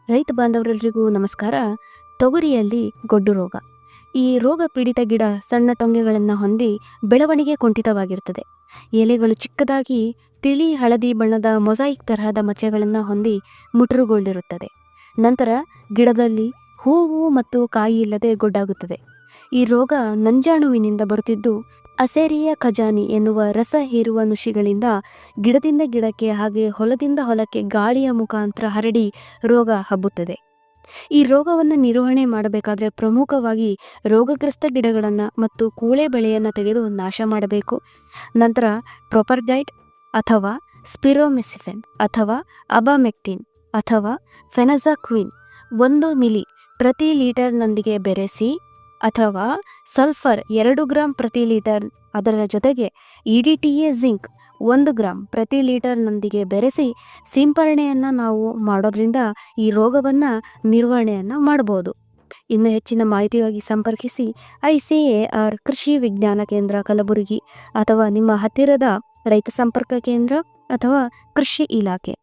ರೈತ ಬಾಂಧವರೆಲ್ಲರಿಗೂ ನಮಸ್ಕಾರ. ತೊಗರಿಯಲ್ಲಿ ಗೊಡ್ಡು ರೋಗ. ಈ ರೋಗ ಪೀಡಿತ ಗಿಡ ಸಣ್ಣ ಟೊಂಗೆಗಳನ್ನು ಹೊಂದಿ ಬೆಳವಣಿಗೆ ಕುಂಠಿತವಾಗಿರುತ್ತದೆ. ಎಲೆಗಳು ಚಿಕ್ಕದಾಗಿ ತಿಳಿ ಹಳದಿ ಬಣ್ಣದ ಮೊಸಾಯಿಕ್ ತರಹದ ಮಚ್ಚೆಗಳನ್ನು ಹೊಂದಿ ಮುಟುರುಗೊಂಡಿರುತ್ತದೆ. ನಂತರ ಗಿಡದಲ್ಲಿ ಹೂವು ಮತ್ತು ಕಾಯಿ ಇಲ್ಲದೆ ಗೊಡ್ಡಾಗುತ್ತದೆ. ಈ ರೋಗ ನಂಜಾಣುವಿನಿಂದ ಬರುತ್ತಿದ್ದು ಅಸೇರಿಯ ಖಜಾನಿ ಎನ್ನುವ ರಸ ಹೀರುವ ನುಷಿಗಳಿಂದ ಗಿಡದಿಂದ ಗಿಡಕ್ಕೆ ಹಾಗೆ ಹೊಲದಿಂದ ಹೊಲಕ್ಕೆ ಗಾಳಿಯ ಮುಖಾಂತರ ಹರಡಿ ರೋಗ ಹಬ್ಬುತ್ತದೆ. ಈ ರೋಗವನ್ನು ನಿರ್ವಹಣೆ ಮಾಡಬೇಕಾದ್ರೆ ಪ್ರಮುಖವಾಗಿ ರೋಗಗ್ರಸ್ತ ಗಿಡಗಳನ್ನು ಮತ್ತು ಕೂಳೆ ಬೆಳೆಯನ್ನು ತೆಗೆದು ನಾಶ ಮಾಡಬೇಕು. ನಂತರ ಪ್ರೊಪರ್ಗೈಟ್ ಅಥವಾ ಸ್ಪಿರೋಮೆಸಿಫೆನ್ ಅಥವಾ ಅಬಾಮೆಕ್ಟಿನ್ ಅಥವಾ ಫೆನಜಾಕ್ವಿನ್ 1 ಮಿಲಿ ಪ್ರತಿ ಲೀಟರ್ನೊಂದಿಗೆ ಬೆರೆಸಿ ಅಥವಾ ಸಲ್ಫರ್ 2 ಗ್ರಾಂ ಪ್ರತಿ ಲೀಟರ್ ಅದರ ಜೊತೆಗೆ EDTA ಜಿಂಕ್ 1 ಗ್ರಾಂ ಪ್ರತಿ ಲೀಟರ್ನೊಂದಿಗೆ ಬೆರೆಸಿ ಸಿಂಪರಣೆಯನ್ನು ನಾವು ಮಾಡೋದ್ರಿಂದ ಈ ರೋಗವನ್ನು ನಿರ್ವಹಣೆಯನ್ನು ಮಾಡಬಹುದು. ಇನ್ನು ಹೆಚ್ಚಿನ ಮಾಹಿತಿಗಾಗಿ ಸಂಪರ್ಕಿಸಿ ICAR ಕೃಷಿ ವಿಜ್ಞಾನ ಕೇಂದ್ರ ಕಲಬುರಗಿ ಅಥವಾ ನಿಮ್ಮ ಹತ್ತಿರದ ರೈತ ಸಂಪರ್ಕ ಕೇಂದ್ರ ಅಥವಾ ಕೃಷಿ ಇಲಾಖೆ.